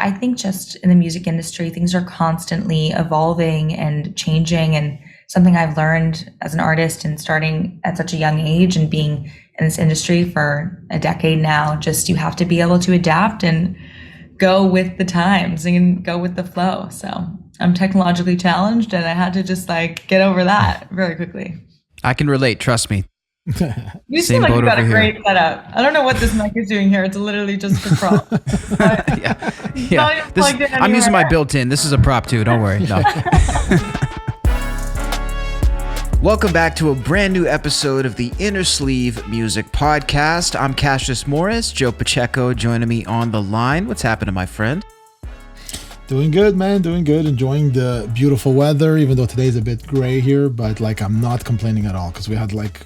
I think just in the music industry, things are constantly evolving and changing. And something I've learned as an artist and starting at such a young age and being in this industry for a decade now, just you have to be able to adapt and go with the times and go with the flow. So I'm technologically challenged and I had to just like get over that very quickly. I can relate, trust me. You seem like you got a great setup. I don't know what this mic is doing here. It's literally just a prop. I'm using my built-in. This is a prop too. Don't worry. No. Welcome back to a brand new episode of the Innersleeve Music Podcast. I'm Cassius Morris. Joe Pacheco joining me on the line. What's happening, my friend? Doing good, man. Doing good. Enjoying the beautiful weather, even though today's a bit gray here. But like, I'm not complaining at all because we had like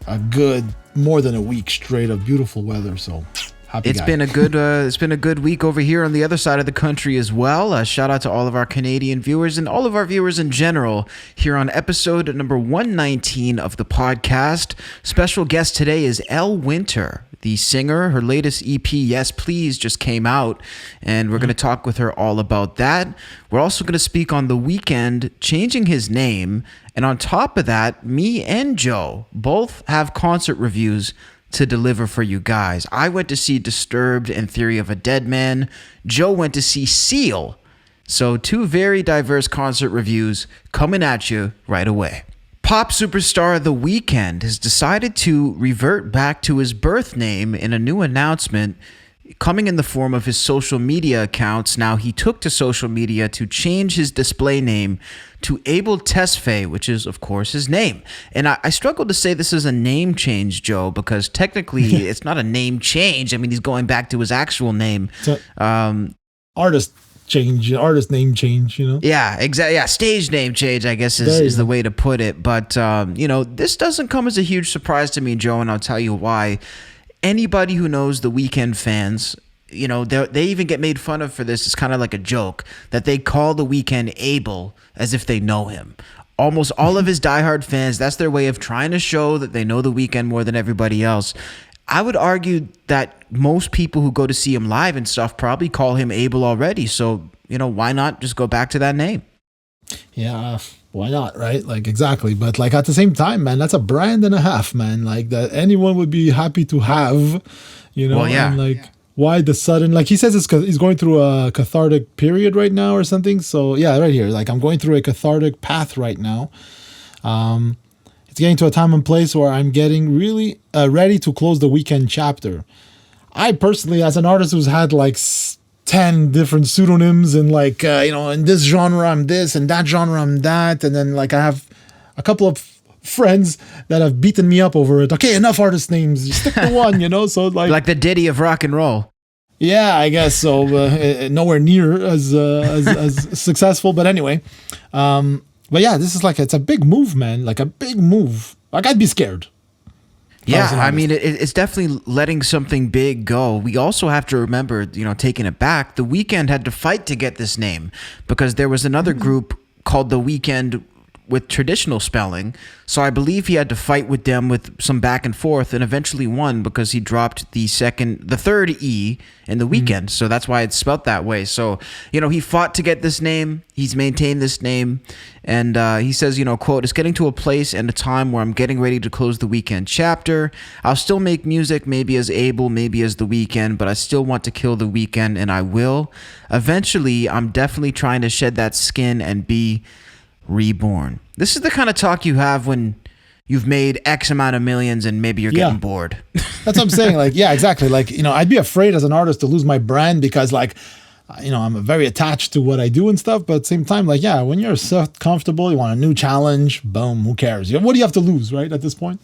a good more than a week straight of beautiful weather. So happy. It's been a good week over here on the other side of the country as well. Shout out to all of our Canadian viewers and all of our viewers in general here on episode number 119 of the podcast. Special guest today is Elle Winter, the singer. Her latest EP, Yes Please, just came out, and we're going to talk with her all about that. We're also going to speak on The Weeknd changing his name, and on top of that, me and Joe both have concert reviews to deliver for you guys. I went to see Disturbed and Theory of a Deadman. Joe went to see Seal. So two very diverse concert reviews coming at you right away. Pop superstar The Weeknd has decided to revert back to his birth name in a new announcement coming in the form of his social media accounts. Now, he took to social media to change his display name to Abel Tesfaye, which is, of course, his name. And I struggle to say this is a name change, Joe, because technically it's not a name change. I mean, he's going back to his actual name. Artist name change, you know? Yeah, exactly. Yeah, stage name change, I guess, is the way to put it. But, this doesn't come as a huge surprise to me, Joe, and I'll tell you why. Anybody who knows the Weeknd fans, they even get made fun of for this. It's kind of like a joke that they call the Weeknd Abel as if they know him. Almost all of his diehard fans, that's their way of trying to show that they know the Weeknd more than everybody else. I would argue that most people who go to see him live and stuff probably call him Abel already. So, why not just go back to that name? Yeah, why not, right? Like, exactly. But like at the same time, man, that's a brand and a half, man. Like that anyone would be happy to have, Well, yeah. And like, why the sudden, like he says he's going through a cathartic period right now or something. So yeah, right here, like I'm going through a cathartic path right now. It's getting to a time and place where I'm getting really ready to close the Weeknd chapter. I personally, as an artist who's had like 10 different pseudonyms and like, in this genre, I'm this, and that genre, I'm that. And then like I have a couple of friends that have beaten me up over it. Okay, enough artist names. You stick to one, So like the Diddy of rock and roll. Yeah, I guess so. Nowhere near as successful. But anyway, but yeah, this is like, it's a big move, man. Like a big move. Like I'd be scared. Yeah, I mean, it's definitely letting something big go. We also have to remember, taking it back, The Weeknd had to fight to get this name because there was another group called The Weeknd with traditional spelling. So I believe he had to fight with them with some back and forth and eventually won because he dropped the third E in The Weeknd. So that's why it's spelt that way. So, he fought to get this name. He's maintained this name. And he says, quote, "It's getting to a place and a time where I'm getting ready to close the Weeknd chapter. I'll still make music, maybe as Abel, maybe as The Weeknd, but I still want to kill The Weeknd, and I will. Eventually, I'm definitely trying to shed that skin and be reborn." This is the kind of talk you have when you've made X amount of millions and maybe you're getting bored. That's what I'm saying. Like, yeah, exactly. Like, I'd be afraid as an artist to lose my brand because like, I'm very attached to what I do and stuff. But at the same time, like, yeah, when you're so comfortable, you want a new challenge, boom, who cares? What do you have to lose, right, at this point?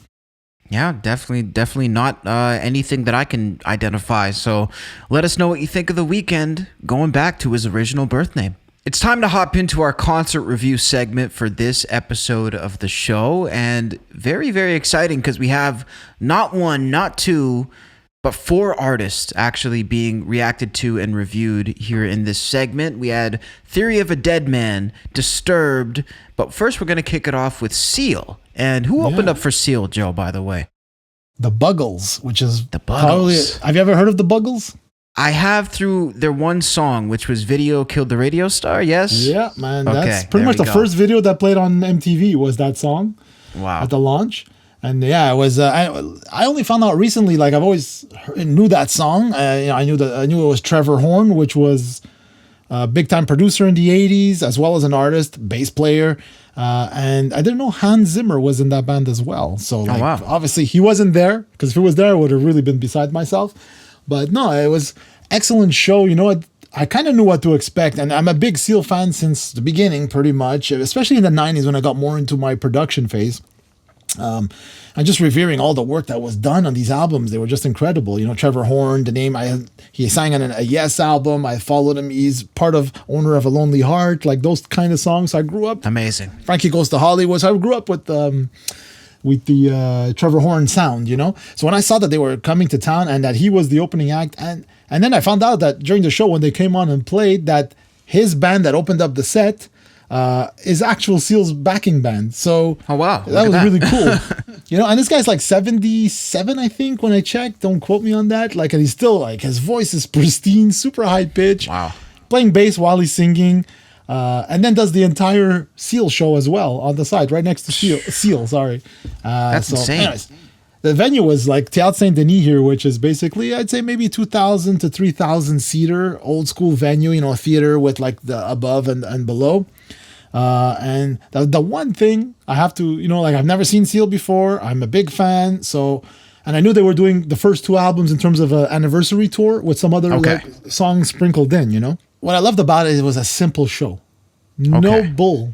Yeah, definitely not anything that I can identify. So let us know what you think of The Weeknd going back to his original birth name. It's time to hop into our concert review segment for this episode of the show. And very, very exciting because we have not one, not two, but 4 artists actually being reacted to and reviewed here in this segment. We had Theory of a Deadman, Disturbed, but first we're going to kick it off with Seal. And who opened up for Seal, Joe, by the way? The Buggles, which is the Buggles. Have you ever heard of the Buggles? I have through their one song, which was Video Killed the Radio Star, yes? Yeah, man. Okay, That's pretty there much we the go. first video that played on MTV was that song Wow. at the launch. And yeah, it was. I only found out recently. Like I've always knew that song. I knew it was Trevor Horn, which was a big time producer in the '80s, as well as an artist, bass player. And I didn't know Hans Zimmer was in that band as well. So like, wow. obviously he wasn't there, because if he was there, I would have really been beside myself. But no, it was excellent show. You know what? I kind of knew what to expect, and I'm a big Seal fan since the beginning, pretty much, especially in the '90s when I got more into my production phase. And just revering all the work that was done on these albums. They were just incredible. You know, Trevor Horn, the name, he sang on a Yes album. I followed him. He's part of Owner of a Lonely Heart, like those kind of songs. I grew up. Amazing. Frankie Goes to Hollywood. So I grew up with the Trevor Horn sound, you know. So when I saw that they were coming to town and that he was the opening act, and then I found out that during the show when they came on and played, that his band that opened up the set is actual Seal's backing band. So Oh, wow. that was really cool. You know, and this guy's like 77, I think, when I checked. Don't quote me on that. Like, and he's still like, his voice is pristine, super high pitch. Wow. Playing bass while he's singing. And then does the entire Seal show as well on the side, right next to Seal, sorry. That's insane. Anyways, the venue was like Théâtre Saint-Denis here, which is basically, I'd say maybe 2,000 to 3,000 seater, old school venue, you know, a theater with like the above and below. And the one thing I have to, you know, like I've never seen Seal before. I'm a big fan. So, and I knew they were doing the first two albums in terms of an anniversary tour with some other like, songs sprinkled in, you know. What I loved about it was a simple show. No bull.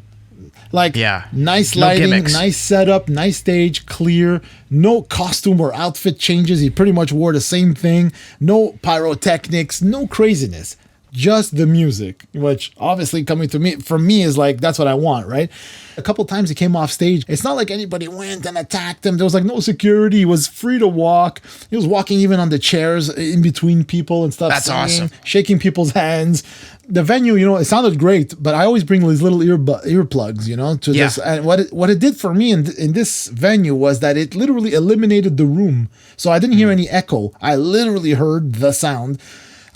Like, nice lighting, nice setup, nice stage, clear, no costume or outfit changes. He pretty much wore the same thing. No pyrotechnics, no craziness. Just the music, which obviously coming to me, for me, is like, that's what I want, right? A couple times he came off stage. It's not like anybody went and attacked him. There was like no security. He was free to walk. He was walking even on the chairs in between people and stuff. That's singing, awesome. Shaking people's hands. The venue, you know, it sounded great, but I always bring these little earplugs, you know, to this. And what it did for me in this venue was that it literally eliminated the room. So I didn't hear any echo. I literally heard the sound.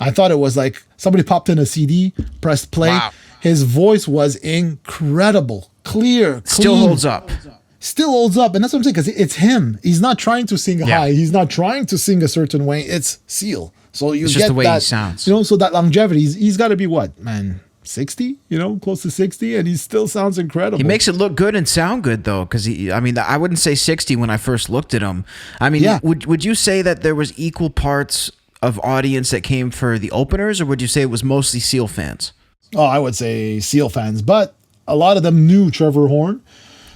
I thought it was like somebody popped in a CD, pressed play. Wow. His voice was incredible, clear, clean. Still holds up. Still holds up. And that's what I'm saying, because it's him. He's not trying to sing high. He's not trying to sing a certain way. It's Seal. So you It's get just the way that, he sounds. You know, so that longevity, he's got to be what, man? 60, you know, close to 60, and he still sounds incredible. He makes it look good and sound good, though, because I mean, I wouldn't say 60 when I first looked at him. I mean, would you say that there was equal parts of audience that came for the openers, or would you say it was mostly Seal fans? Oh, I would say Seal fans, but a lot of them knew Trevor Horn.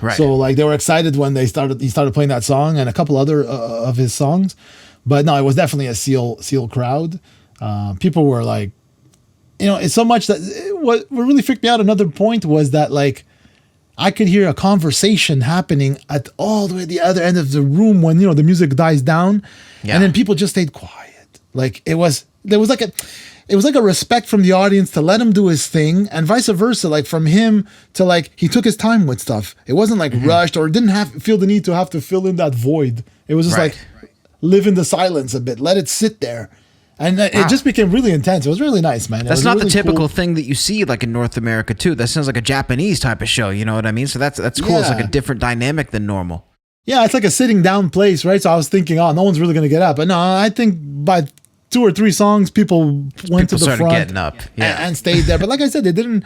Right. So like they were excited when he started playing that song and a couple other of his songs. But no, it was definitely a Seal crowd. People were like, you know, it's so much that what really freaked me out. Another point was that like I could hear a conversation happening at all the way the other end of the room when, you know, the music dies down, and then people just stayed quiet. Like there was like a respect from the audience to let him do his thing, and vice versa. Like from him to like he took his time with stuff. It wasn't like rushed or didn't feel the need to have to fill in that void. It was just like live in the silence a bit, let it sit there. And it just became really intense. It was really nice, man. That's not really the typical cool thing that you see like in North America too. That sounds like a Japanese type of show. You know what I mean? So that's cool. It's like a different dynamic than normal. Yeah, it's like a sitting down place, right? So I was thinking, oh, no one's really going to get up. But no, I think by 2 or 3 songs, people went to the front getting up. and stayed there. But like I said, they didn't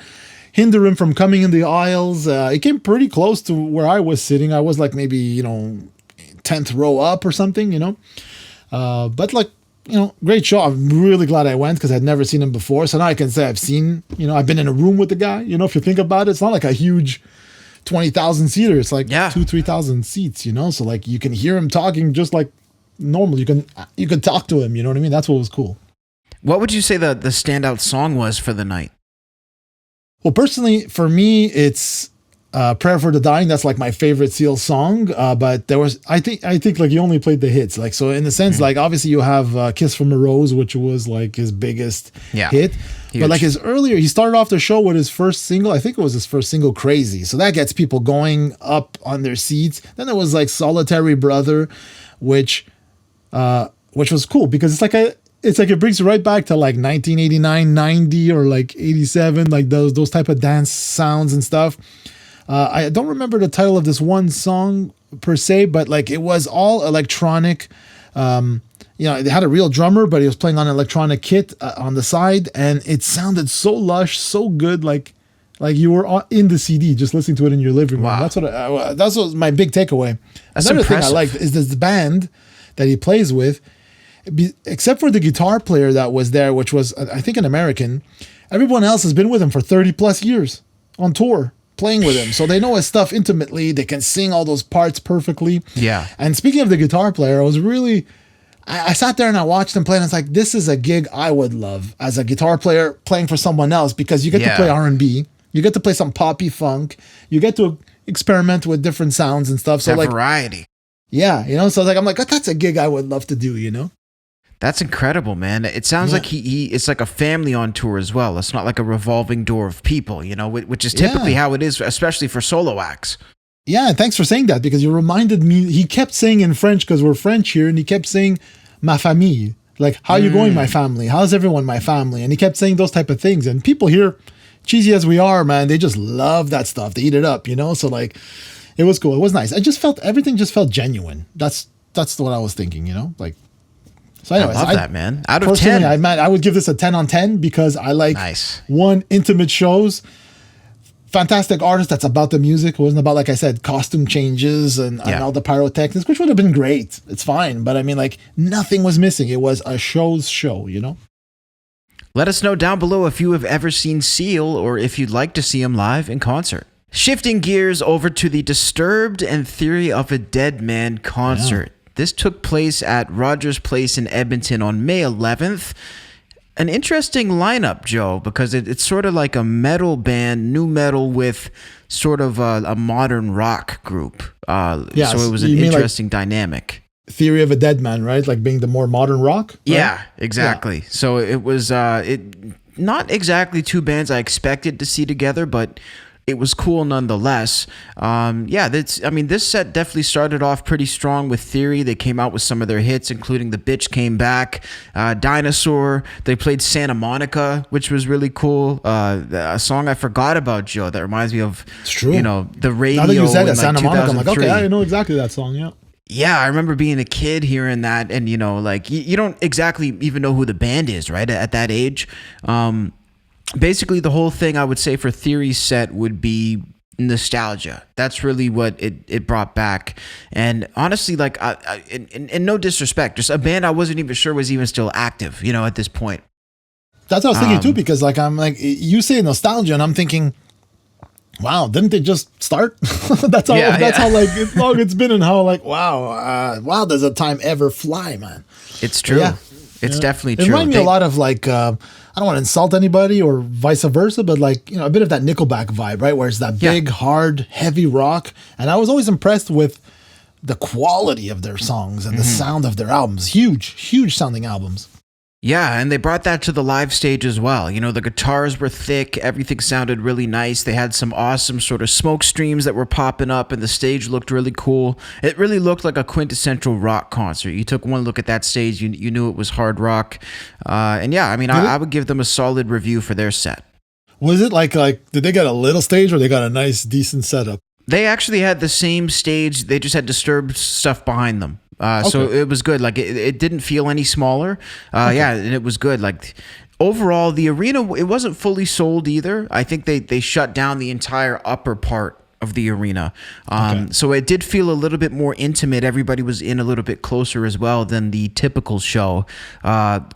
hinder him from coming in the aisles. It came pretty close to where I was sitting. I was like maybe, you know, 10th row up or something, you know. But like, you know, great show. I'm really glad I went because I'd never seen him before. So now I can say I've seen, you know, I've been in a room with the guy. You know, if you think about it, it's not like a huge 20,000 seater. It's like 2,000-3,000 seats, you know. So like you can hear him talking just like normal. You can talk to him. You know what I mean? That's what was cool. What would you say the standout song was for the night? Well, personally, for me, it's Prayer for the Dying. That's like my favorite Seal song. But there was, I think like he only played the hits. Like, so in a sense, like obviously you have Kiss from a Rose, which was like his biggest hit. Huge. But like he started off the show with his first single. I think it was his first single, Crazy. So that gets people going up on their seats. Then there was like Solitary Brother, which was cool because it's like it's like it brings you right back to like 1989, 90, or like 87, like those type of dance sounds and stuff. I don't remember the title of this one song per se, but like it was all electronic. They had a real drummer, but he was playing on an electronic kit on the side, and it sounded so lush, so good, like you were in the CD, just listening to it in your living room. Wow. That's what was my big takeaway. That's Another impressive. thing I liked is this band that he plays with. Except for the guitar player that was there, which was, I think, an American, everyone else has been with him for 30 plus years on tour, playing with him. So they know his stuff intimately. They can sing all those parts perfectly. Yeah. And speaking of the guitar player, I sat there and I watched him play, and it's like, this is a gig I would love as a guitar player playing for someone else, because you get to play R&B, you get to play some poppy funk, you get to experiment with different sounds and stuff. So That variety. Yeah, so I'm like, that's a gig I would love to do. That's incredible, man. It sounds like it's like a family on tour as well. It's not like a revolving door of people, which is typically how it is, especially for solo acts. Yeah, and thanks for saying that, because you reminded me. He kept saying in French, because we're French here, and he kept saying "ma famille," like "how you going, my family? How's everyone, my family?" And he kept saying those type of things. And people here, cheesy as we are, man, they just love that stuff. They eat it up, So like, it was cool. It was nice. Everything just felt genuine. That's what I was thinking, Like. So anyways, I love that, man. Out of 10. I would give this a 10 on 10 because I like intimate shows. Fantastic artist that's about the music. It wasn't about, like I said, costume changes and all the pyrotechnics, which would have been great. It's fine. But I mean, like, nothing was missing. It was a show's show, Let us know down below if you have ever seen Seal or if you'd like to see him live in concert. Shifting gears over to the Disturbed and Theory of a Deadman concert. Yeah. This took place at Rogers Place in Edmonton on May 11th. An interesting lineup, Joe, because it's sort of like a metal band, new metal with sort of a modern rock group. So it was an interesting dynamic. Theory of a Deadman, right? Like being the more modern rock? Right? Yeah, exactly. Yeah. So it was not exactly two bands I expected to see together, but it was cool nonetheless. This set definitely started off pretty strong with Theory. They came out with some of their hits, including The Bitch Came Back, Dinosaur. They played Santa Monica, which was really cool. A song I forgot about, Joe, that reminds me of, the radio. Now that you said that, Santa Monica, I'm like, okay, I know exactly that song, yeah. Yeah, I remember being a kid hearing that, and, you don't exactly even know who the band is, right, at that age. Basically, the whole thing I would say for Theory's set would be nostalgia. That's really what it brought back. And honestly, like, in no disrespect, just a band I wasn't even sure was even still active, at this point. That's what I was thinking too, because like, I'm like, you say nostalgia, and I'm thinking, wow, didn't they just start? That's how like long it's been, and how like, wow, does the time ever fly, man? It's true. Yeah. It's definitely true. It reminds me a lot of like, I don't want to insult anybody or vice versa, but like, a bit of that Nickelback vibe, right? Where it's that big, hard, heavy rock. And I was always impressed with the quality of their songs and the sound of their albums. Huge sounding albums. Yeah, and they brought that to the live stage as well. The guitars were thick, everything sounded really nice. They had some awesome sort of smoke streams that were popping up, and the stage looked really cool. It really looked like a quintessential rock concert. You took one look at that stage, you knew it was hard rock. I would give them a solid review for their set. Was it like did they get a little stage, or they got a nice, decent setup? They actually had the same stage, they just had Disturbed stuff behind them. So it was good. Like it didn't feel any smaller. And it was good. Like overall, the arena, it wasn't fully sold either. I think they shut down the entire upper part of the arena. So it did feel a little bit more intimate. Everybody was in a little bit closer as well than the typical show.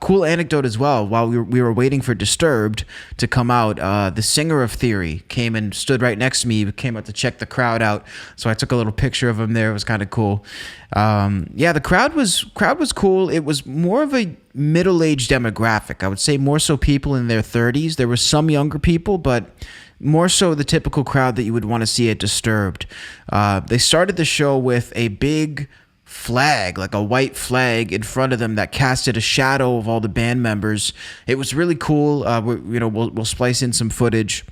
Cool anecdote as well. While we were waiting for Disturbed to come out, the singer of Theory came and stood right next to me, came out to check the crowd out. So I took a little picture of him there. It was kind of cool. The crowd was cool. It was more of a middle-aged demographic. I would say more so people in their 30s. There were some younger people, but more so the typical crowd that you would want to see at Disturbed. They started the show with a big flag, like a white flag in front of them that casted a shadow of all the band members. It was really cool. We'll splice in some footage.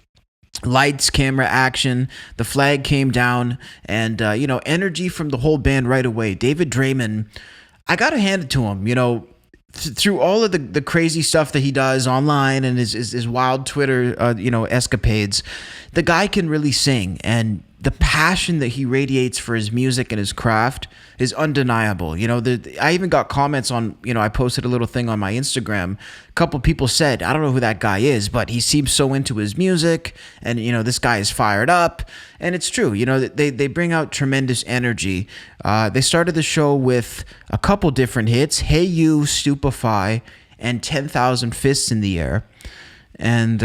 Lights, camera, action. The flag came down, and energy from the whole band right away. David Draymond, I gotta hand it to him. through all of the crazy stuff that he does online and his wild Twitter, escapades, the guy can really sing, and the passion that he radiates for his music and his craft is undeniable. I even got comments on, I posted a little thing on my Instagram. A couple people said, I don't know who that guy is, but he seems so into his music, and, this guy is fired up. And it's true, they bring out tremendous energy. They started the show with a couple different hits, Hey You, Stupefy, and 10,000 Fists in the Air. And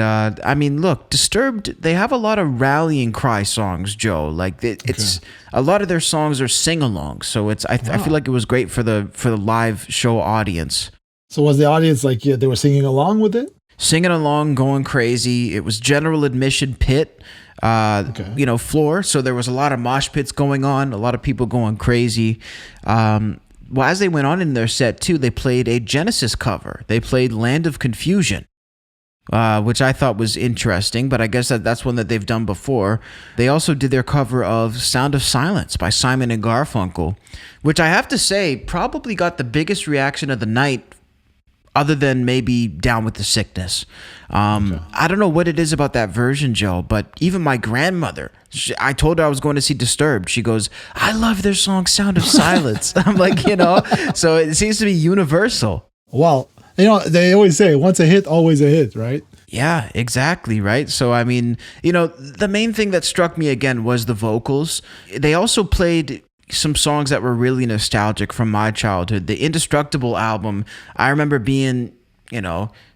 look, Disturbed, they have a lot of rallying cry songs, Joe. Like it's a lot of their songs are sing-alongs, so I feel like it was great for the live show audience. So was the audience like, they were singing along with it? Singing along, going crazy. It was general admission pit, floor. So there was a lot of mosh pits going on, a lot of people going crazy. Well, as they went on in their set too, they played a Genesis cover. They played Land of Confusion, which I thought was interesting, but I guess that's one that they've done before. They also did their cover of Sound of Silence by Simon and Garfunkel, which I have to say probably got the biggest reaction of the night, other than maybe Down with the Sickness. I don't know what it is about that version, Joe, but even my grandmother, I told her I was going to see Disturbed. She goes, I love their song Sound of Silence. I'm like, so it seems to be universal. Well, they always say once a hit, always a hit, right? Yeah, exactly, right? So, the main thing that struck me again was the vocals. They also played some songs that were really nostalgic from my childhood. The Indestructible album, I remember being,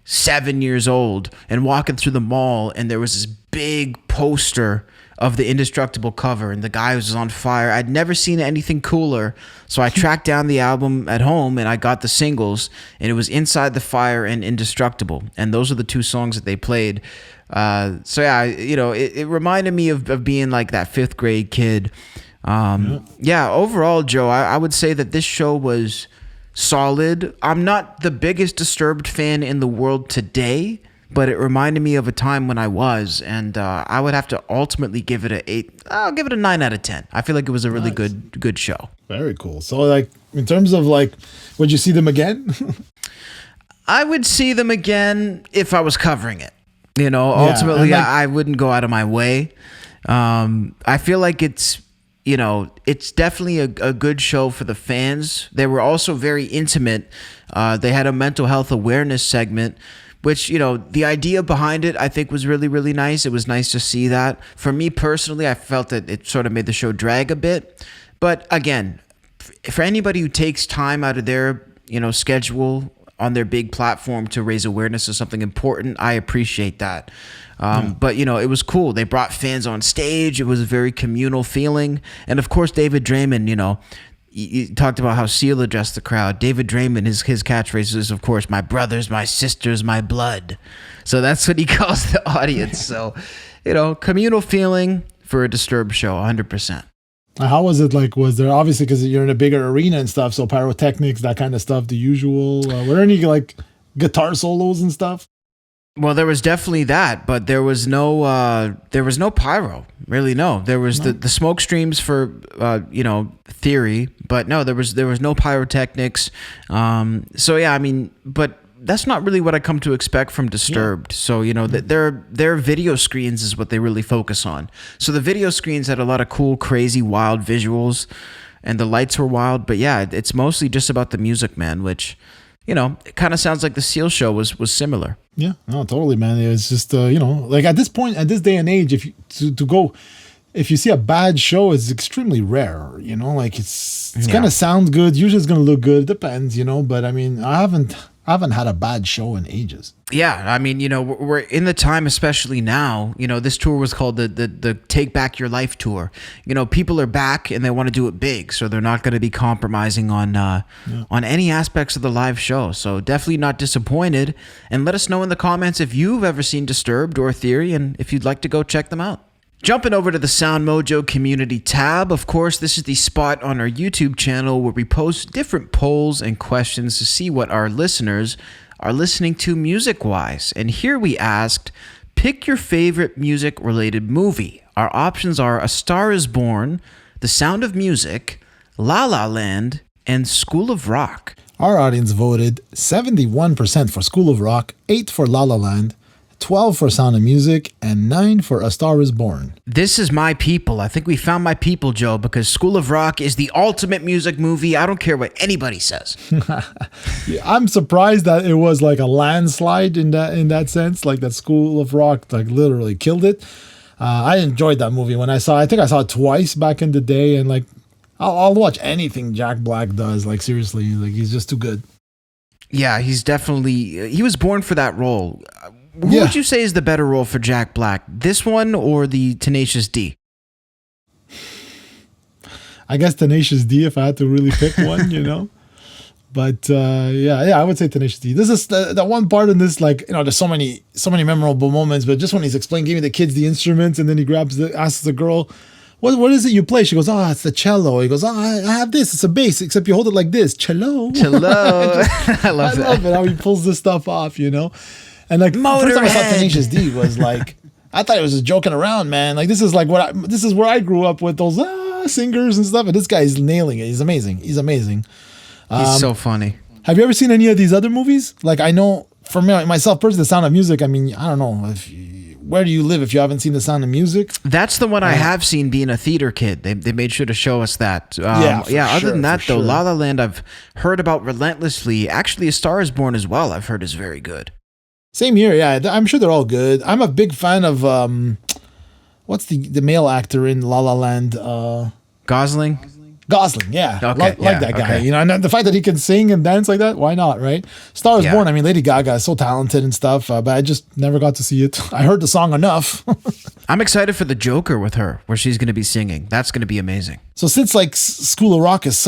7 years old and walking through the mall, and there was this big poster of the Indestructible cover, and the guy was on fire. I'd never seen anything cooler, so I tracked down the album at home, and I got the singles, and it was Inside the Fire and Indestructible, and those are the two songs that they played. It reminded me of being like that fifth grade kid. Overall, Joe, I would say that this show was solid. I'm not the biggest Disturbed fan in the world today, but it reminded me of a time when I was, and I would have to ultimately give it an 8. I'll give it a 9 out of 10. I feel like it was a really good show. Very cool. So, like, in terms of, like, would you see them again? I would see them again if I was covering it. Ultimately, I wouldn't go out of my way. I feel like it's definitely a good show for the fans. They were also very intimate. They had a mental health awareness segment, which, the idea behind it, I think, was really, really nice. It was nice to see that. For me personally, I felt that it sort of made the show drag a bit. But again, for anybody who takes time out of their, schedule on their big platform to raise awareness of something important, I appreciate that. But, it was cool. They brought fans on stage. It was a very communal feeling. And, of course, David Draymond, you talked about how Seal addressed the crowd. David Draymond, his catchphrase is, of course, my brothers, my sisters, my blood. So that's what he calls the audience. So, communal feeling for a Disturbed show, 100%. How was it? Like, was there, obviously, because you're in a bigger arena and stuff, so pyrotechnics, that kind of stuff, the usual. Were there any, like, guitar solos and stuff? Well, there was definitely that, but there was no pyro. Really, no. There was the smoke streams for Theory, but no, there was no pyrotechnics. But that's not really what I come to expect from Disturbed. Yeah. So their video screens is what they really focus on. So the video screens had a lot of cool, crazy, wild visuals, and the lights were wild. But yeah, it's mostly just about the music, man. Which, it kind of sounds like the Seal show was similar. Yeah, no, totally, man. It's just, like at this point, at this day and age, if you see a bad show, it's extremely rare, like it's going to sound good. Usually it's going to look good. It depends, but I mean, I haven't had a bad show in ages. Yeah, I mean, we're in the time, especially now. This tour was called the Take Back Your Life tour. People are back and they want to do it big, so they're not going to be compromising on any aspects of the live show. So definitely not disappointed. And let us know in the comments if you've ever seen Disturbed or Theory, and if you'd like to go check them out. Jumping over to the SoundMojo Community tab, of course, this is the spot on our YouTube channel where we post different polls and questions to see what our listeners are listening to music-wise. And here we asked, pick your favorite music-related movie. Our options are A Star is Born, The Sound of Music, La La Land, and School of Rock. Our audience voted 71% for School of Rock, 8 for La La Land, 12 for Sound of Music, and 9 for A Star Is Born. This is my people. I think we found my people, Joe, because School of Rock is the ultimate music movie. I don't care what anybody says. Yeah, I'm surprised that it was like a landslide in that sense, like that School of Rock like literally killed it. I enjoyed that movie when I think I saw it twice back in the day, and like I'll watch anything Jack Black does. Like seriously, like he's just too good. Yeah, he's definitely, he was born for that role. Who would you say is the better role for Jack Black? This one or the Tenacious D? I guess Tenacious D if I had to really pick one, you know. But yeah, I would say Tenacious D. This is the one part in this, like, you know, there's so many memorable moments. But just when he's giving the kids the instruments, and then he asks the girl, "What is it you play?" She goes, "Oh, it's the cello." He goes, "Oh, I have this. It's a bass, except you hold it like this, cello." I love it how he pulls this stuff off, you know. And like the first time I saw Tenacious D was like, I thought he was just joking around, man. Like this is where I grew up with those singers and stuff. And this guy's nailing it. He's amazing. He's so funny. Have you ever seen any of these other movies? Like I know for me, myself personally, The Sound of Music. I mean, I don't know where do you live if you haven't seen The Sound of Music? That's the one I have seen. Being a theater kid, they made sure to show us that. Other than that, though, La La Land I've heard about relentlessly. Actually, A Star Is Born as well. I've heard is very good. Same here, yeah. I'm sure they're all good. I'm a big fan of what's the male actor in La La Land? Gosling, yeah. Okay, like that guy. Okay. You know, and the fact that he can sing and dance like that, why not, right? Star is Born. I mean, Lady Gaga is so talented and stuff, but I just never got to see it. I heard the song enough. I'm excited for the Joker with her, where she's going to be singing. That's going to be amazing. So since like School of Rock is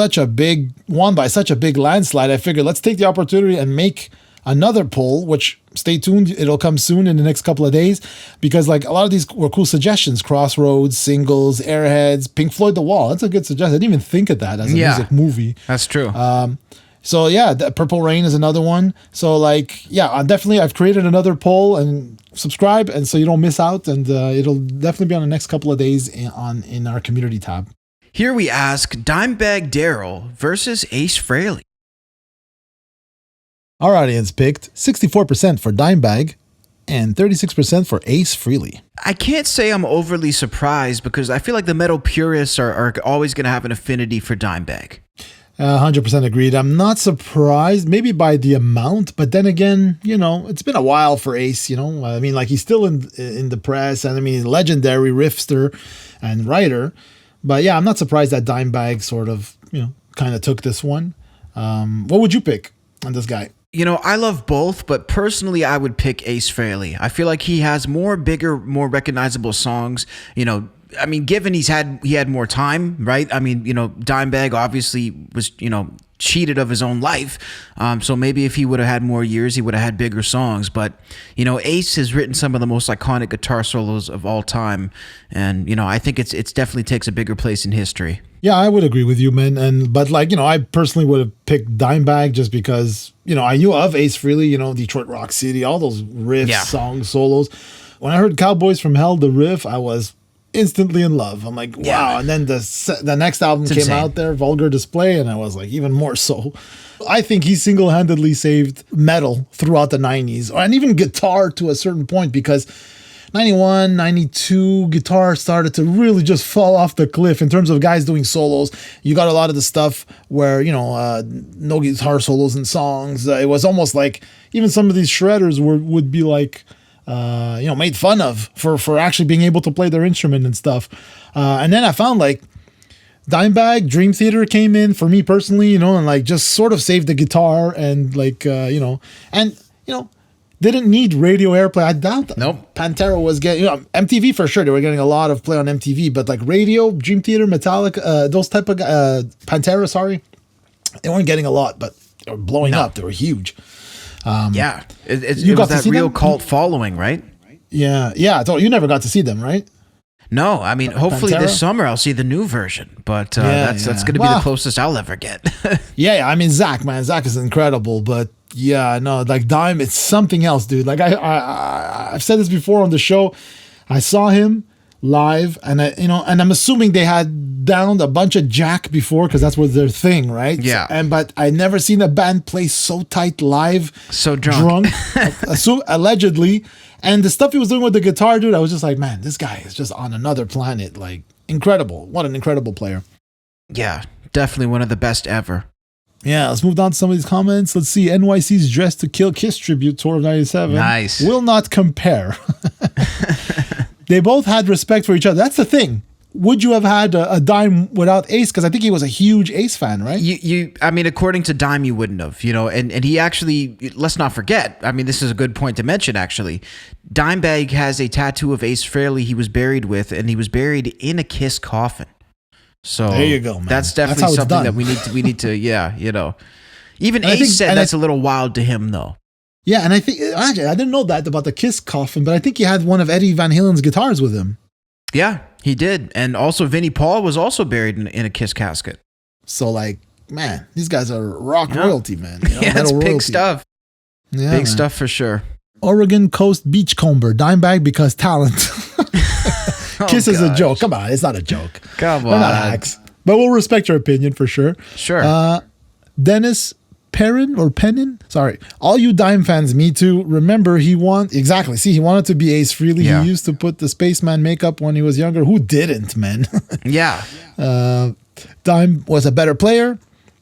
won by such a big landslide, I figured let's take the opportunity and make another poll, which stay tuned, it'll come soon in the next couple of days, because like a lot of these were cool suggestions: Crossroads, Singles, Airheads, Pink Floyd, The Wall. That's a good suggestion. I didn't even think of that as a music movie. That's true. So yeah, Purple Rain is another one. So like, yeah, I've created another poll, and subscribe, and so you don't miss out, and it'll definitely be on the next couple of days in our community tab. Here we ask Dimebag Darrell versus Ace Frehley. Our audience picked 64% for Dimebag and 36% for Ace Frehley. I can't say I'm overly surprised, because I feel like the metal purists are always going to have an affinity for Dimebag. 100% agreed. I'm not surprised, maybe by the amount, but then again, you know, it's been a while for Ace, you know. I mean, like, he's still in the press, and I mean, he's a legendary riffster and writer. But yeah, I'm not surprised that Dimebag sort of, you know, kind of took this one. What would you pick on this guy? You know, I love both, but personally, I would pick Ace Frehley. I feel like he has bigger, more recognizable songs. You know, I mean, given he had more time, right? I mean, you know, Dimebag obviously was, you know, cheated of his own life. So maybe if he would have had more years, he would have had bigger songs. But, you know, Ace has written some of the most iconic guitar solos of all time. And, you know, I think it's definitely takes a bigger place in history. Yeah, I would agree with you, man. But like, you know, I personally would have picked Dimebag just because, you know, I knew of Ace Frehley, you know, Detroit Rock City, all those riffs, songs, solos. When I heard Cowboys from Hell, the riff, I was instantly in love. I'm like, wow. Yeah. And then the next album came out there, Vulgar Display, and I was like, even more so. I think he single-handedly saved metal throughout the 90s, and even guitar to a certain point, because 91, 92, guitar started to really just fall off the cliff in terms of guys doing solos. You got a lot of the stuff where, you know, no guitar solos in songs. It was almost like even some of these shredders would be like, you know, made fun of for actually being able to play their instrument and stuff. And then I found like Dimebag, Dream Theater came in for me personally, you know, and like just sort of saved the guitar, and like, you know, and, you know, didn't need radio airplay. I doubt that. Nope. Pantera was getting, you know, MTV for sure. They were getting a lot of play on MTV, but like radio, Dream Theater, Metallica, those type of Pantera, sorry, they weren't getting a lot, but they were blowing up. They were huge. Yeah, it was that real cult following, right? Yeah. You never got to see them, right? No, I mean, hopefully Pantera? This summer I'll see the new version, but that's going to be the closest I'll ever get. Yeah, I mean, Zach is incredible, but yeah, no, like Dime, it's something else, dude. Like I've said this before on the show. I saw him live, and I'm assuming they had downed a bunch of Jack before because that's what their thing, right? Yeah. But I never seen a band play so tight live, So drunk. allegedly. And the stuff he was doing with the guitar, dude, I was just like, man, this guy is just on another planet. Like, incredible. What an incredible player. Yeah, definitely one of the best ever. Yeah, let's move down to some of these comments. Let's see. NYC's Dressed to Kill Kiss tribute tour of 97. Nice. Will not compare. They both had respect for each other. That's the thing. Would you have had a Dime without Ace? Because I think he was a huge Ace fan, right? I mean, according to Dime, you wouldn't have, and he actually, let's not forget, I mean, this is a good point to mention, actually. Dimebag has a tattoo of Ace Frehley he was buried with, and he was buried in a Kiss coffin. So there you go, man. That's definitely something that we need to, Even Ace said that's a little wild to him, though. Yeah, and I think, actually, I didn't know that about the Kiss coffin, but I think he had one of Eddie Van Halen's guitars with him. Yeah, he did. And also Vinnie Paul was also buried in a Kiss casket. So, like, man, these guys are rock royalty, man. Yeah, it's big stuff. Yeah, big stuff for sure. Oregon Coast Beachcomber, Dimebag because talent. Kiss is a joke. Come on, it's not a joke. Come on. We're not hacks. But we'll respect your opinion for sure. Sure. Dennis Pennin. Sorry. All you Dime fans, me too. Remember, he wanted to be Ace Frehley. Yeah. He used to put the spaceman makeup when he was younger. Who didn't, man? Yeah. Dime was a better player,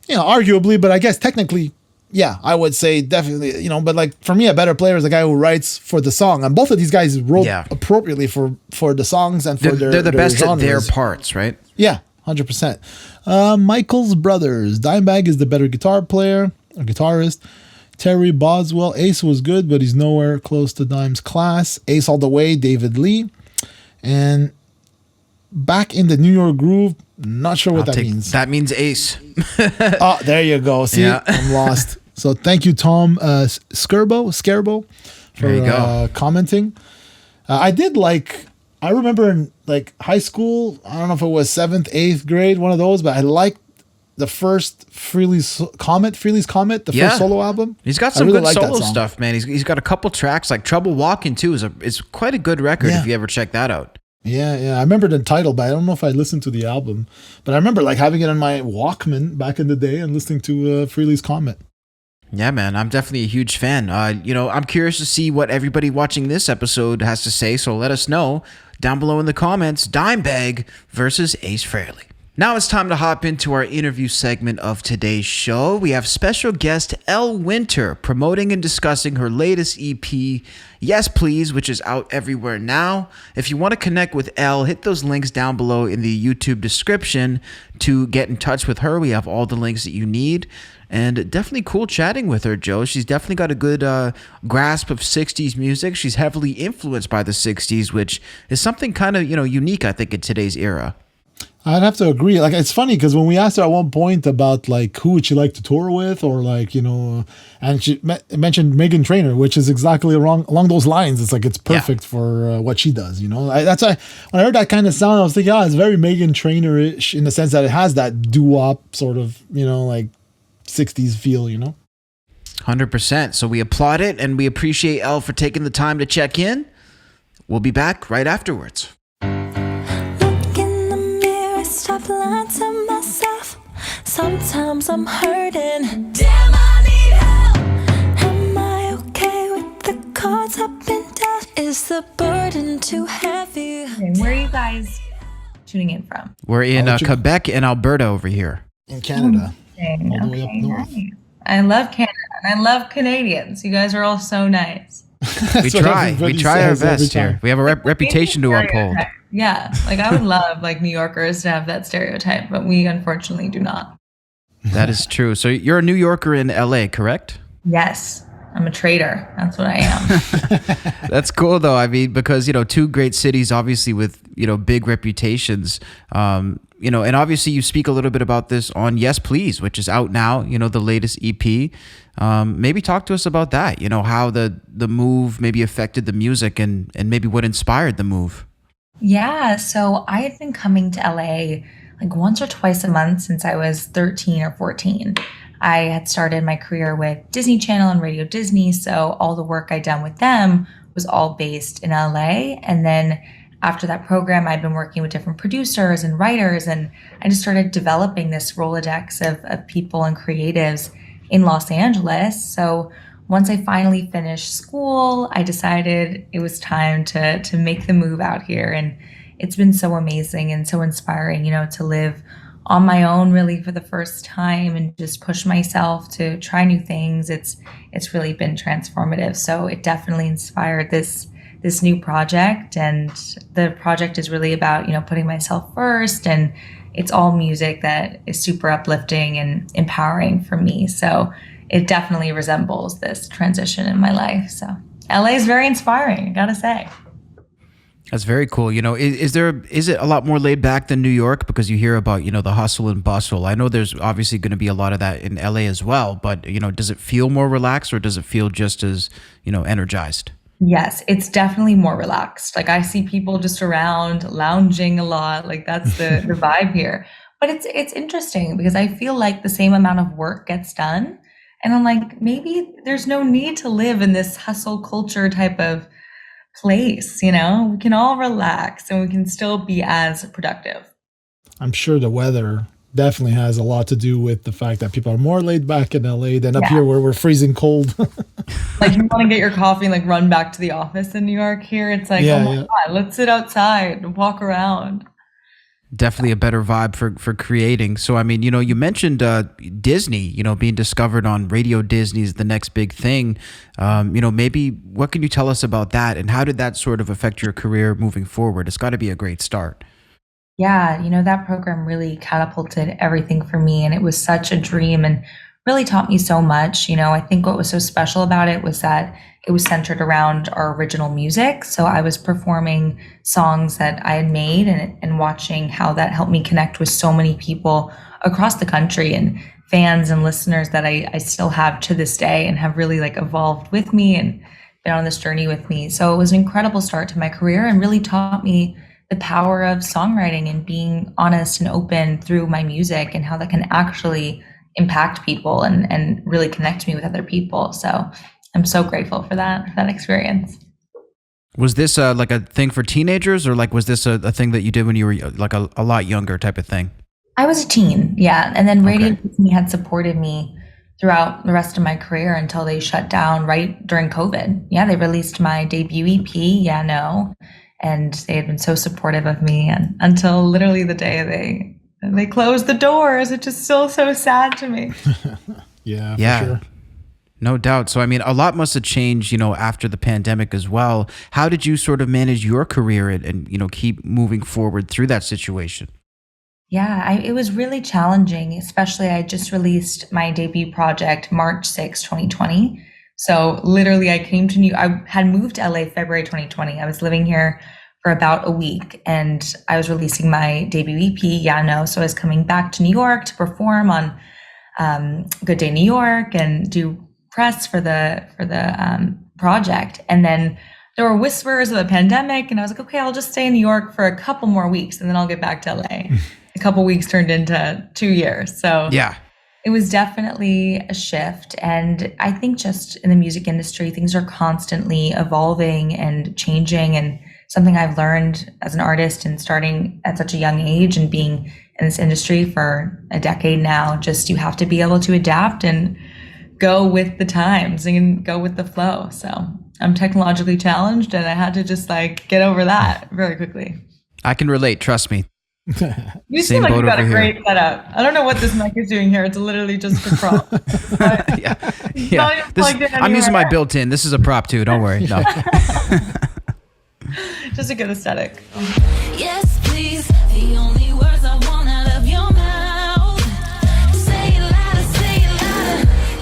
arguably, but I guess technically, yeah, I would say definitely, but like for me, a better player is the guy who writes for the song. And both of these guys wrote appropriately for the songs and for they're the best genres. at their parts, right? Yeah, 100%. Michael's brothers. Dimebag is the better guitar player, or guitarist. Terry Boswell. Ace was good, but he's nowhere close to Dime's class. Ace all the way, David Lee. And back in the New York groove, not sure what that means. That means Ace. Oh, there you go. See, I'm lost. So thank you, Tom Scarbo, for commenting. I remember in like high school, I don't know if it was 7th, 8th grade, one of those, but I liked the first Frehley's Comet, the first solo album. He's got some good solo stuff, man. He's got a couple tracks, like Trouble Walking too is quite a good record if you ever check that out. Yeah. I remember the title, but I don't know if I listened to the album. But I remember like having it on my Walkman back in the day and listening to Frehley's Comet. Yeah, man, I'm definitely a huge fan. I'm curious to see what everybody watching this episode has to say, so let us know down below in the comments. Dimebag versus Ace Frehley. Now it's time to hop into our interview segment of today's show. We have special guest Elle Winter promoting and discussing her latest EP, Yes Please, which is out everywhere now. If you want to connect with Elle, hit those links down below in the YouTube description to get in touch with her. We have all the links that you need. And definitely cool chatting with her, Joe. She's definitely got a good grasp of 60s music. She's heavily influenced by the 60s, which is something kind of, unique, I think, in today's era. I'd have to agree. Like, it's funny because when we asked her at one point about like who would she like to tour with, or like, and she mentioned Meghan Trainor, which is exactly along those lines. It's like it's perfect for what she does. That's why when I heard that kind of sound, I was thinking, it's very Meghan Trainor-ish in the sense that it has that doo-wop sort of, like 60s feel. 100%. So we applaud it and we appreciate Elle for taking the time to check in. We'll be back right afterwards. Stop lying to myself. Sometimes I'm hurting. Damn, I need help. Am I okay with the cards I've been dealt? Is the burden too heavy? Okay, where are you guys tuning in from? We're in Quebec and Alberta over here. In Canada. Okay, all the way up north. nice. I love Canada and I love Canadians. You guys are all so nice. We try our best here. We have a reputation to uphold. Yeah, like I would love like New Yorkers to have that stereotype, but we unfortunately do not. That is true. So you're a New Yorker in LA, correct? Yes, I'm a traitor. That's what I am. That's cool though. I mean, because two great cities, obviously with big reputations. And obviously you speak a little bit about this on Yes Please, which is out now. The latest EP. Maybe talk to us about that. How the move maybe affected the music and maybe what inspired the move. Yeah, so I had been coming to LA like once or twice a month since I was 13 or 14. I had started my career with Disney Channel and Radio Disney, so all the work I'd done with them was all based in LA. And then after that program, I'd been working with different producers and writers, and I just started developing this Rolodex of people and creatives in Los Angeles. So once I finally finished school, I decided it was time to make the move out here. And it's been so amazing and so inspiring, to live on my own really for the first time and just push myself to try new things. It's really been transformative. So it definitely inspired this new project, and the project is really about, putting myself first, and it's all music that is super uplifting and empowering for me. So it definitely resembles this transition in my life. So LA is very inspiring, I gotta say. That's very cool. Is it a lot more laid back than New York? Because you hear about, the hustle and bustle. I know there's obviously going to be a lot of that in LA as well, but, does it feel more relaxed, or does it feel just as, energized? Yes, it's definitely more relaxed. Like, I see people just around lounging a lot. Like, that's the vibe here. But it's interesting because I feel like the same amount of work gets done. And I'm like, maybe there's no need to live in this hustle culture type of place. We can all relax and we can still be as productive. I'm sure the weather definitely has a lot to do with the fact that people are more laid back in LA than up here where we're freezing cold. Like, you want to get your coffee and run back to the office in New York. Here it's like, oh my God, let's sit outside and walk around. Definitely a better vibe for creating. So, I mean, you mentioned Disney, being discovered on Radio Disney is the next big thing. Maybe what can you tell us about that, and how did that sort of affect your career moving forward? It's got to be a great start. Yeah, that program really catapulted everything for me, and it was such a dream and really taught me so much. I think what was so special about it was that it was centered around our original music. So I was performing songs that I had made and watching how that helped me connect with so many people across the country, and fans and listeners that I still have to this day and have really evolved with me and been on this journey with me. So it was an incredible start to my career and really taught me the power of songwriting and being honest and open through my music, and how that can actually impact people and really connect me with other people. So I'm so grateful for that experience. Was this a thing for teenagers, or was this a thing that you did when you were a lot younger type of thing? I was a teen, yeah. And then Radio Disney had supported me throughout the rest of my career until they shut down right during COVID. Yeah, they released my debut EP, Yeah No, and they had been so supportive of me, and until literally the day they closed the doors, which is still so sad to me. Yeah, for sure. No doubt. So, I mean, a lot must have changed, after the pandemic as well. How did you sort of manage your career and keep moving forward through that situation? Yeah, it was really challenging, especially I just released my debut project March 6, 2020. So literally I had moved to LA February 2020. I was living here for about a week, and I was releasing my debut EP, Yeah No. So I was coming back to New York to perform on Good Day New York and do press for the project. And then there were whispers of a pandemic, and I was like, okay, I'll just stay in New York for a couple more weeks and then I'll get back to LA. A couple weeks turned into 2 years. So yeah, it was definitely a shift. And I think just in the music industry, things are constantly evolving and changing. And something I've learned as an artist and starting at such a young age and being in this industry for a decade now, just you have to be able to adapt and go with the times and go with the flow. So I'm technologically challenged, and I had to just get over that very quickly. I can relate, trust me. You seem like you've got a great setup. I don't know what this mic is doing here. It's literally just a prop. I'm using my built-in. This is a prop too. Don't worry. No. Just a good aesthetic. Yes, please. The only words I want out of your mouth. Say it louder.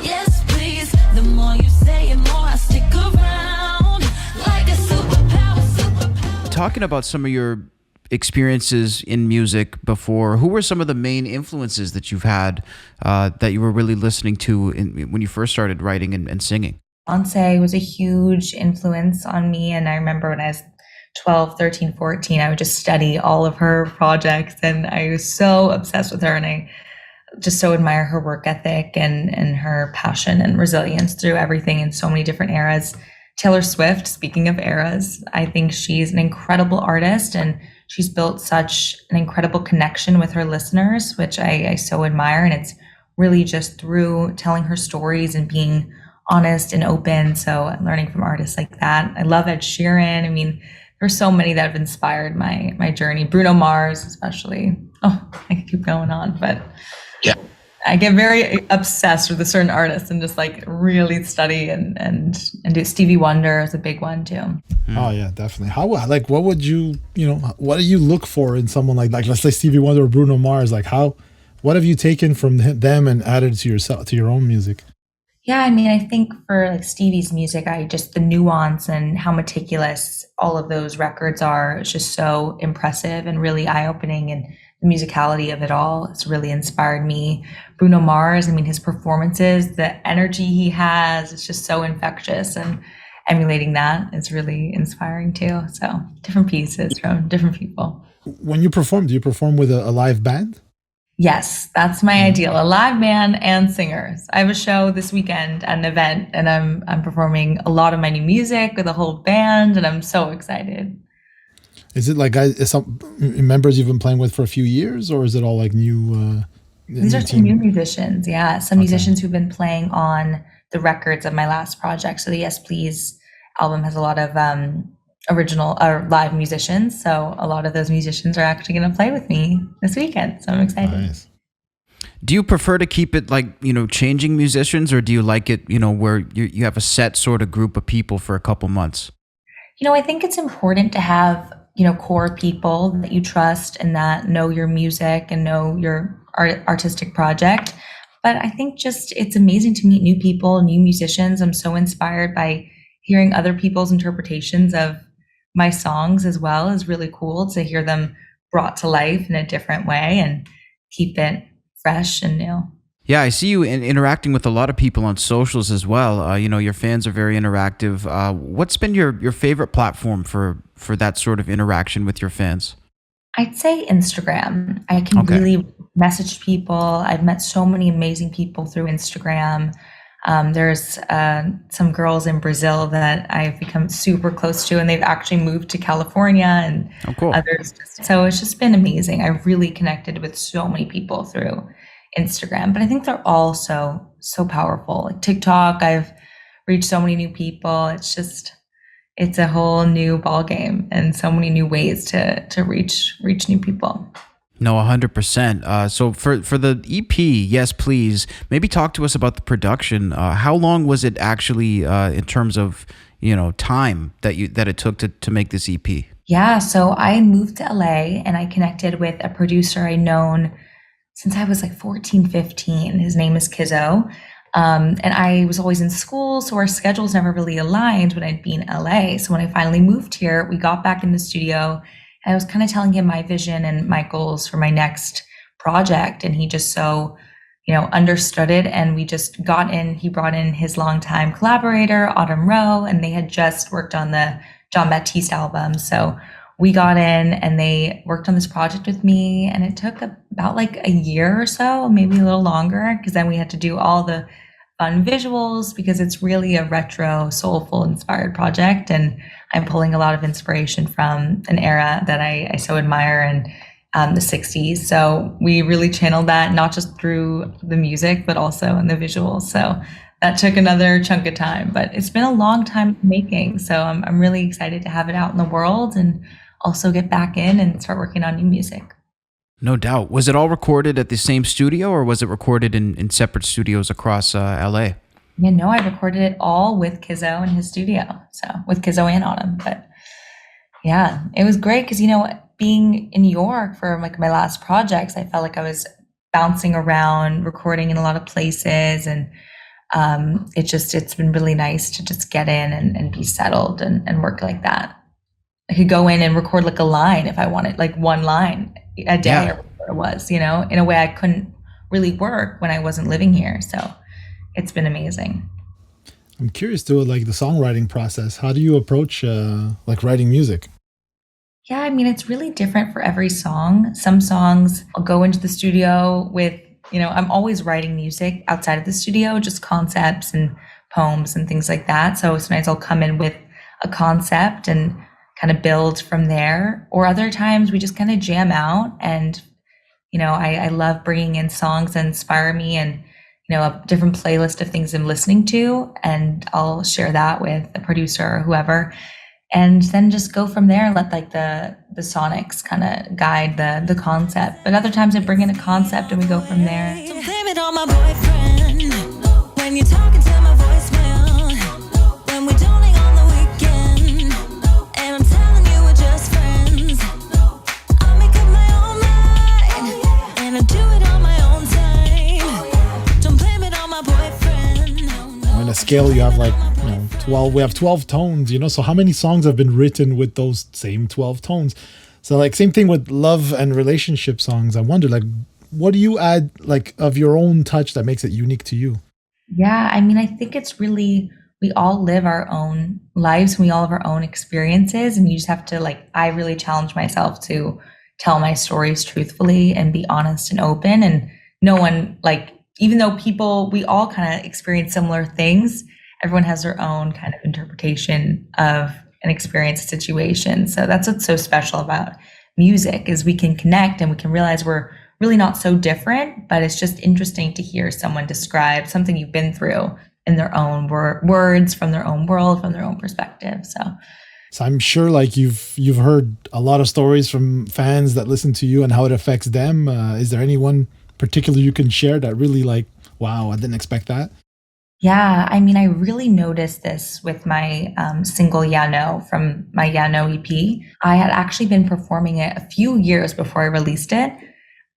Yes, please. The more you say it, more I stick around. Like a superpower. Talking about some of your experiences in music before, who were some of the main influences that you've had that you were really listening to when you first started writing and singing? Beyonce was a huge influence on me, and I remember when I was 12, 13, 14, I would just study all of her projects, and I was so obsessed with her, and I just so admire her work ethic and her passion and resilience through everything in so many different eras. Taylor Swift, speaking of eras, I think she's an incredible artist and she's built such an incredible connection with her listeners, which I so admire. And it's really just through telling her stories and being honest and open. So learning from artists like that. I love Ed Sheeran. I mean, there's so many that have inspired my journey. Bruno Mars, especially. Oh, I could keep going on, but Yeah. I get very obsessed with a certain artist and just like really study and do. Stevie Wonder is a big one too. Oh yeah, definitely. How like what would you what do you look for in someone like let's say Stevie Wonder or Bruno Mars? Like what have you taken from them and added to yourself to your own music? Yeah, I mean, I think for like Stevie's music, the nuance and how meticulous all of those records are, it's just so impressive and really eye-opening, and the musicality of it all, it's really inspired me. Bruno Mars, I mean, his performances, the energy he has, it's just so infectious, and emulating that is really inspiring too. So different pieces from different people. When you perform, do you perform with a live band? Yes, that's my ideal. A live band and singers. I have a show this weekend at an event, and I'm performing a lot of my new music with a whole band, and I'm so excited. Is it like some members you've been playing with for a few years, or is it all like new? These are some new musicians. Yeah, some musicians who've been playing on the records of my last project. So the Yes Please album has a lot of original or live musicians. So a lot of those musicians are actually going to play with me this weekend. So I'm excited. Nice. Do you prefer to keep it like, changing musicians, or do you like it, where you have a set sort of group of people for a couple months? I think it's important to have, core people that you trust and that know your music and know your artistic project. But I think just it's amazing to meet new people, new musicians. I'm so inspired by hearing other people's interpretations of my songs as well. Is really cool to hear them brought to life in a different way and keep it fresh and new. Yeah, I see you interacting with a lot of people on socials as well. Your fans are very interactive. What's been your favorite platform for that sort of interaction with your fans? I'd say Instagram. I can really message people. I've met so many amazing people through Instagram. There's some girls in Brazil that I've become super close to, and they've actually moved to California, and others. So it's just been amazing. I've really connected with so many people through Instagram, but I think they're all so powerful. Like TikTok, I've reached so many new people. It's a whole new ball game and so many new ways to reach new people. No, 100%. So for the EP, Yes Please, maybe talk to us about the production. How long was it actually in terms of time that it took to make this EP? Yeah, so I moved to LA and I connected with a producer I'd known since I was like 14, 15. His name is Kizzo. And I was always in school, so our schedules never really aligned when I'd be in LA. So when I finally moved here, we got back in the studio, and I was kind of telling him my vision and my goals for my next project. And he just so, understood it. And we just he brought in his longtime collaborator, Autumn Rowe, and they had just worked on the John Baptiste album. So we got in and they worked on this project with me, and it took about like a year or so, maybe a little longer, because then we had to do all the fun visuals, because it's really a retro, soulful inspired project. And I'm pulling a lot of inspiration from an era that I so admire in the 60s. So we really channeled that, not just through the music, but also in the visuals. So that took another chunk of time, but it's been a long time making. So I'm really excited to have it out in the world and also get back in and start working on new music. No doubt. Was it all recorded at the same studio, or was it recorded in separate studios across LA? Yeah, no, I recorded it all with Kizzo in his studio. So with Kizzo and Autumn. But yeah, it was great because, being in New York for like my last projects, I felt like I was bouncing around, recording in a lot of places. And it's been really nice to just get in and be settled and work like that. I could go in and record like a line if I wanted, like one line a day or whatever it was, in a way I couldn't really work when I wasn't living here. So it's been amazing. I'm curious to like the songwriting process. How do you approach like writing music? Yeah, I mean, it's really different for every song. Some songs I'll go into the studio with, I'm always writing music outside of the studio, just concepts and poems and things like that. So sometimes I'll come in with a concept and kind of build from there. Or other times we just kind of jam out. And, I love bringing in songs that inspire me and, a different playlist of things I'm listening to. And I'll share that with a producer or whoever. And then just go from there and let like the sonics kind of guide the concept. But other times I bring in a concept and we go from there. Don't blame it on my boyfriend when you're talking to my voicemail, when we're doling on the weekend, and I'm telling you we're just friends. I make up my own mind, and I do it on my own time. Don't blame it on my boyfriend. On a scale, you have like 12. We have 12 tones, so how many songs have been written with those same 12 tones? So like same thing with love and relationship songs. I wonder, like, what do you add like of your own touch that makes it unique to you? Yeah, I mean, I think it's really, we all live our own lives. We all have our own experiences, and you just have to I really challenge myself to tell my stories truthfully and be honest and open. And no one, even though we all kind of experience similar things, everyone has their own kind of interpretation of an experience situation. So that's what's so special about music, is we can connect and we can realize we're really not so different, but it's just interesting to hear someone describe something you've been through in their own words, from their own world, from their own perspective. So I'm sure you've heard a lot of stories from fans that listen to you and how it affects them. Is there anyone particular you can share that really wow, I didn't expect that? Yeah, I mean, I really noticed this with my single Yeah No from my Yeah No EP. I had actually been performing it a few years before I released it.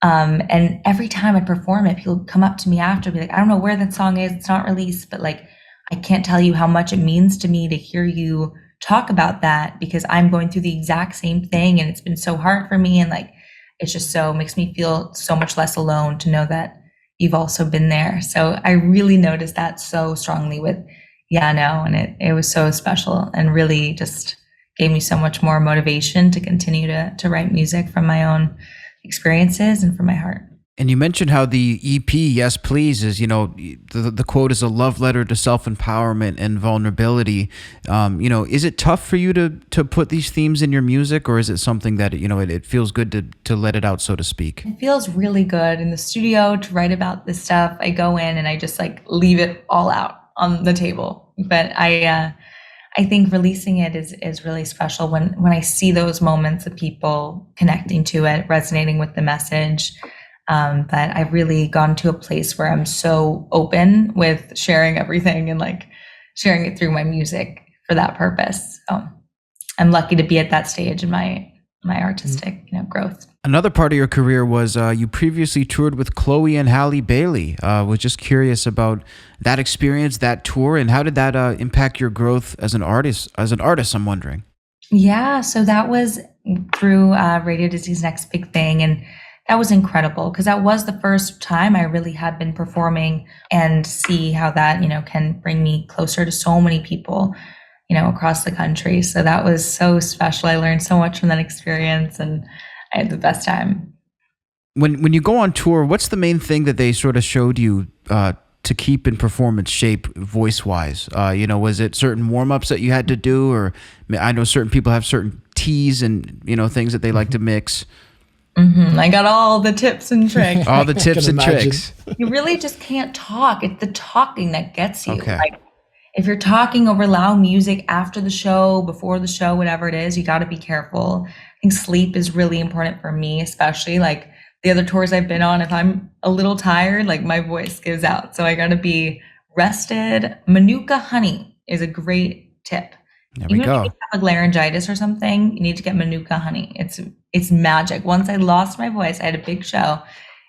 And every time I perform it, people come up to me after, be like, I don't know where that song is, it's not released, but I can't tell you how much it means to me to hear you talk about that, because I'm going through the exact same thing and it's been so hard for me. And it's just makes me feel so much less alone to know that you've also been there. So I really noticed that so strongly with Yeah No, and it was so special and really just gave me so much more motivation to continue to write music from my own experiences and from my heart. And you mentioned how the EP, Yes Please, is, the quote is a love letter to self-empowerment and vulnerability. Is it tough for you to put these themes in your music, or is it something that, it feels good to let it out, so to speak? It feels really good in the studio to write about this stuff. I go in and I just leave it all out on the table. But I think releasing it is really special when I see those moments of people connecting to it, resonating with the message. But I've really gone to a place where I'm so open with sharing everything and sharing it through my music for that purpose. So I'm lucky to be at that stage in my artistic growth. Another part of your career was you previously toured with Chloe and Halle Bailey. Was just curious about that experience, that tour, and how did that impact your growth as an artist? I'm wondering. Yeah, so that was through Radio Disney's Next Big Thing, and that was incredible because that was the first time I really had been performing, and see how that can bring me closer to so many people across the country. So that was so special. I learned so much from that experience, and I had the best time. When you go on tour, what's the main thing that they sort of showed you to keep in performance shape voice-wise? Was it certain warm-ups that you had to do, or I know certain people have certain teas and things that they like to mix. Mm-hmm. I got all the tips and tricks. All the tips and tricks. You really just can't talk. It's the talking that gets you. Okay. If you're talking over loud music after the show, before the show, whatever it is, you got to be careful. I think sleep is really important for me, especially the other tours I've been on. If I'm a little tired, my voice gives out. So I got to be rested. Manuka honey is a great tip. There we go. If you have laryngitis or something, you need to get Manuka honey. It's magic. Once I lost my voice, I had a big show,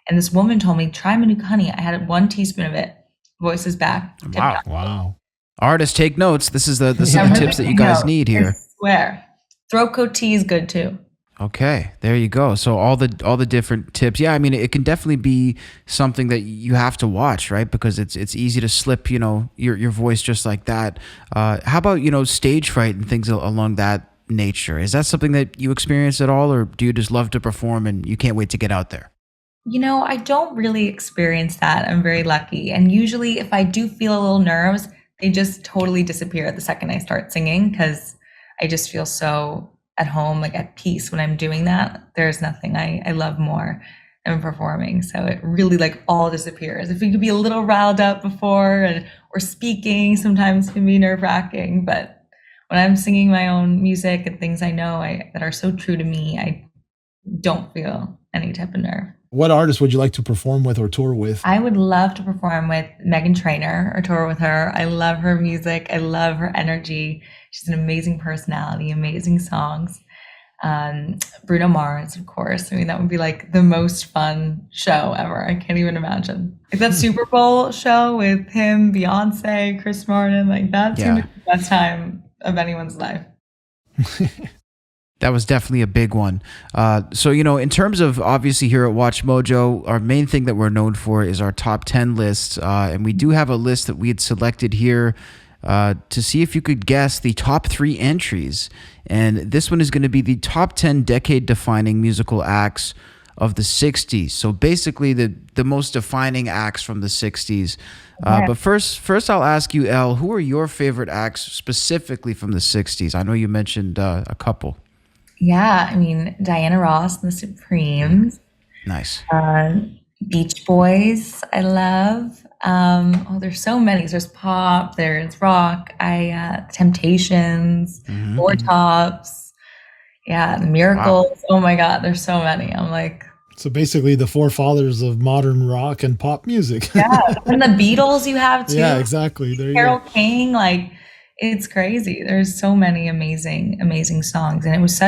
and this woman told me, try Manuka honey. I had 1 teaspoon of it. Voice is back. Wow. Artists, take notes. This is the tips that you guys need here. I swear. Throat coat tea is good too. Okay, there you go. So all the different tips. Yeah, I mean, it can definitely be something that you have to watch, right? Because it's easy to slip, your voice just like that. How about, stage fright and things along that nature? Is that something that you experience at all, or do you just love to perform and you can't wait to get out there? I don't really experience that. I'm very lucky. And usually if I do feel a little nerves, they just totally disappear the second I start singing, because I just feel so at home, like at peace when I'm doing that. There's nothing I love more than performing. So it really like all disappears. If you could be a little riled up before or speaking, sometimes can be nerve-wracking, but when I'm singing my own music and things I know that are so true to me, I don't feel any type of nerve. What artist would you like to perform with or tour with? I would love to perform with Meghan Trainor or tour with her. I love her music. I love her energy. She's an amazing personality, amazing songs. Bruno Mars, of course. I mean, that would be like the most fun show ever. I can't even imagine. Like that Super Bowl show with him, Beyonce, Chris Martin, like that's the best time of anyone's life. That was definitely a big one. So, in terms of obviously here at Watch Mojo, our main thing that we're known for is our top 10 lists. And we do have a list that we had selected here to see if you could guess the top 3 entries. And this one is going to be the top 10 decade-defining musical acts of the 60s. So basically the most defining acts from the 60s. But first I'll ask you, Elle, who are your favorite acts specifically from the 60s? I know you mentioned a couple. Yeah, I mean, Diana Ross and the Supremes. Nice. Beach Boys, I love. There's so many. There's pop, there's rock, Temptations, Four Tops, the Miracles. Wow. Oh my God, there's so many. I'm like... So basically the forefathers of modern rock and pop music. Yeah, and the Beatles you have too. Yeah, exactly. There you Carole go. King, like... It's crazy. There's so many amazing, amazing songs. And it was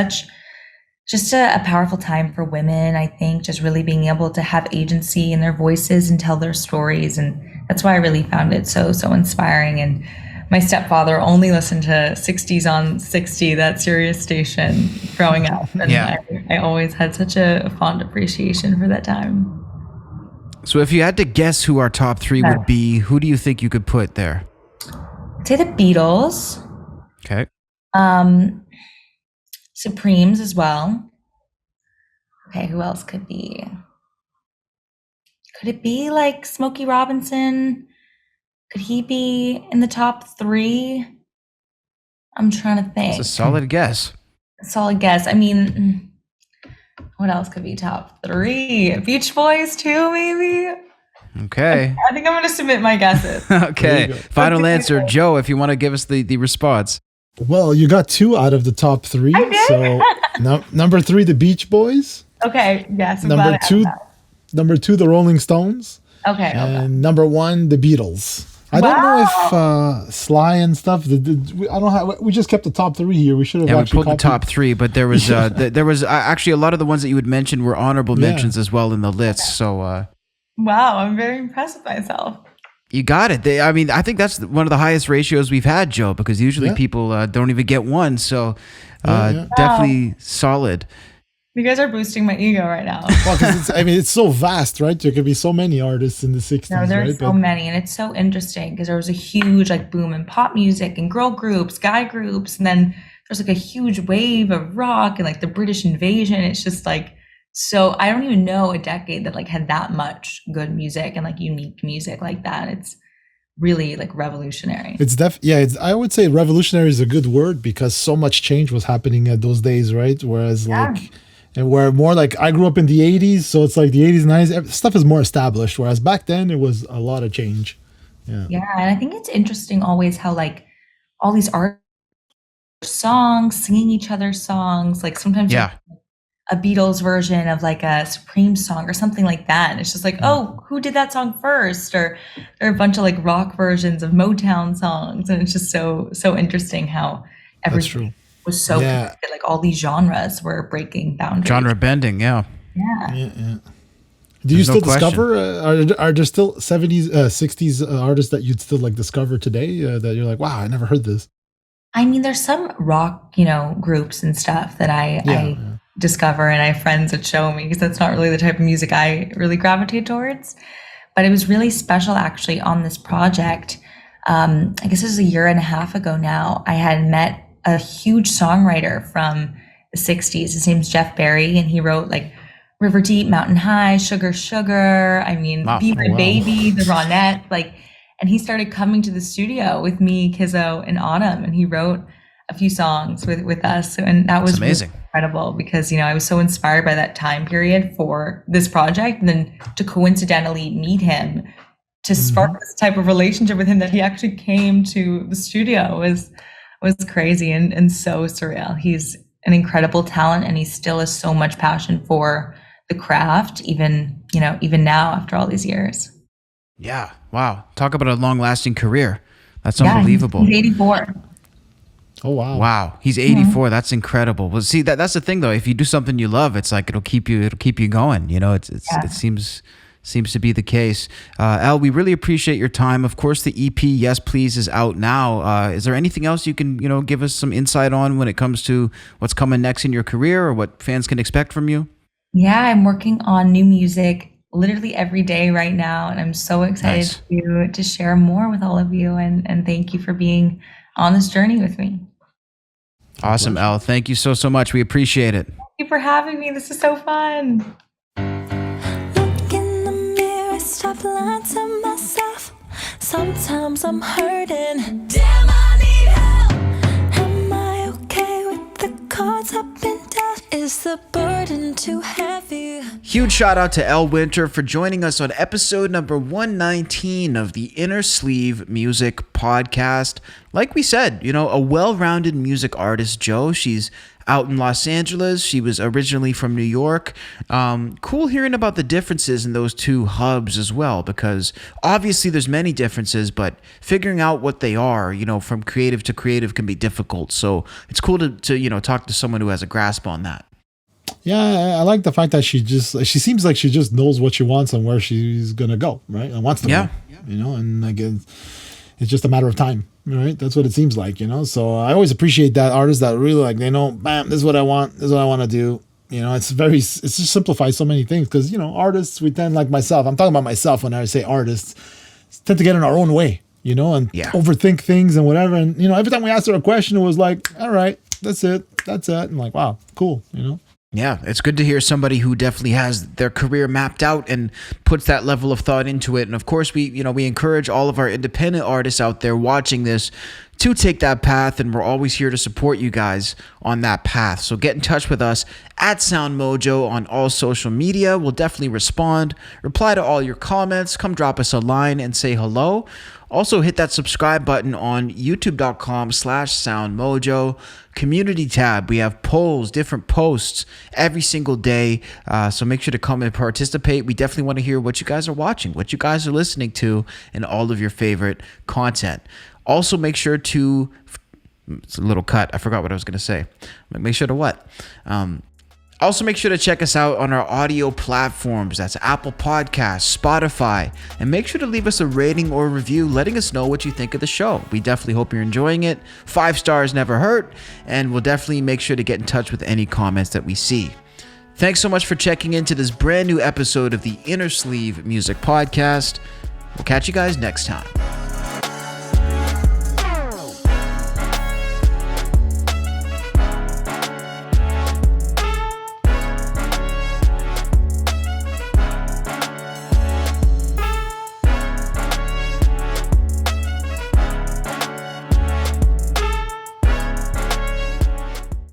just a powerful time for women, I think, just really being able to have agency in their voices and tell their stories. And that's why I really found it so inspiring. And my stepfather only listened to 60s on 60, that Sirius station, growing up. And I always had such a fond appreciation for that time. So if you had to guess who our top 3 would be, who do you think you could put there? I'd say the Beatles. Okay. Supremes as well. Okay, who else could be? Could it be like Smokey Robinson? Could he be in the top 3? I'm trying to think. It's a solid guess. I mean, what else could be top 3? Beach Boys too, maybe? Okay. I think I'm going to submit my guesses. Okay. Final answer. Joe, if you want to give us the response. Well, you got 2 out of the top 3. I did? So number 3, the Beach Boys. Okay. Yes. Number 2, the Rolling Stones. Okay. And number 1, the Beatles. I don't know if Sly and stuff. We just kept the top 3 here. We should have actually pulled the top 3, but there was actually a lot of the ones that you had mentioned were honorable mentions as well in the list. So. Wow, I'm very impressed with myself. You got it. I think that's one of the highest ratios we've had, Joe, because usually people don't even get one. So definitely solid. You guys are boosting my ego right now. Well, because it's so vast, right? There could be so many artists in the 60s. No, there's so many. And it's so interesting because there was a huge boom in pop music and girl groups, guy groups. And then there's a huge wave of rock and the British invasion. It's just so I don't even know a decade that had that much good music and unique music like that. It's really revolutionary. I would say revolutionary is a good word because so much change was happening at those days, right? Whereas and where more I grew up in the 80s, so it's the 80s and 90s, stuff is more established. Whereas back then it was a lot of change. Yeah. Yeah, and I think it's interesting always how all these art songs, singing each other's songs, sometimes a Beatles version of a Supreme song or something like that. And it's just oh, who did that song first? Or there are a bunch of rock versions of Motown songs. And it's just so interesting how everything was so connected. All these genres were breaking boundaries. Genre bending, yeah. Do you still discover, are there still 70s, 60s artists that you'd still discover today that you're wow, I never heard this? I mean, there's some rock, groups and stuff that I discover and I have friends that show me because that's not really the type of music I really gravitate towards. But it was really special actually on this project. I guess it was a year and a half ago now. I had met a huge songwriter from the 60s. His name's Jeff Berry, and he wrote River Deep, Mountain High, Sugar Sugar. I mean, Be My Baby, The Ronette. And he started coming to the studio with me, Kizzo, and Autumn, and he wrote a few songs with us. And that was amazing. Really incredible because, I was so inspired by that time period for this project. And then to coincidentally meet him, to spark this type of relationship with him, that he actually came to the studio was crazy and so surreal. He's an incredible talent, and he still has so much passion for the craft, even now after all these years. Yeah. Wow. Talk about a long-lasting career. That's unbelievable. He's 84. Oh wow. Wow. He's 84. That's incredible. Well, see, that's the thing though. If you do something you love, it's like it'll keep you going. It seems to be the case. Elle, we really appreciate your time. Of course, the EP Yes Please is out now. Is there anything else you can, give us some insight on when it comes to what's coming next in your career or what fans can expect from you? Yeah, I'm working on new music literally every day right now, and I'm so excited to share more with all of you, and thank you for being on this journey with me. Awesome, Elle. Thank you so much. We appreciate it. Thank you for having me. This is so fun. Look in the mirror, stop lying to myself. Sometimes I'm hurting. Damn, I need help. Am I okay with the cards I've been dealt? Is the burden too heavy? Huge shout out to Elle Winter for joining us on episode number 119 of the Innersleeve Music Podcast. Like we said, a well-rounded music artist, Joe. She's out in Los Angeles. She was originally from New York. Cool hearing about the differences in those two hubs as well, because obviously there's many differences, but figuring out what they are, from creative to creative can be difficult. So it's cool to talk to someone who has a grasp on that. Yeah, I like the fact that she seems like she just knows what she wants and where she's going to go, right? And wants to go, and again, it's just a matter of time, right? That's what it seems like, So I always appreciate that artists that really they know, bam, this is what I want. This is what I want to do. It just simplifies so many things because, artists, we tend, like myself, I'm talking about myself when I say artists, tend to get in our own way, and overthink things and whatever. And, every time we asked her a question, it was like, all right, that's it. And like, wow, cool, Yeah, it's good to hear somebody who definitely has their career mapped out and puts that level of thought into it. And of course, we encourage all of our independent artists out there watching this to take that path, and we're always here to support you guys on that path. So get in touch with us at SoundMojo on all social media. We'll definitely respond, reply to all your comments, come drop us a line and say hello. Also hit that subscribe button on youtube.com/SoundMojo community tab. We have polls, different posts every single day. So make sure to come and participate. We definitely want to hear what you guys are watching, what you guys are listening to, and all of your favorite content. Also make sure to, it's a little cut. I forgot what I was going to say. Make sure to what? Also, make sure to check us out on our audio platforms. That's Apple Podcasts, Spotify, and make sure to leave us a rating or review letting us know what you think of the show. We definitely hope you're enjoying it. 5 stars never hurt, and we'll definitely make sure to get in touch with any comments that we see. Thanks so much for checking into this brand new episode of the Innersleeve Music Podcast. We'll catch you guys next time.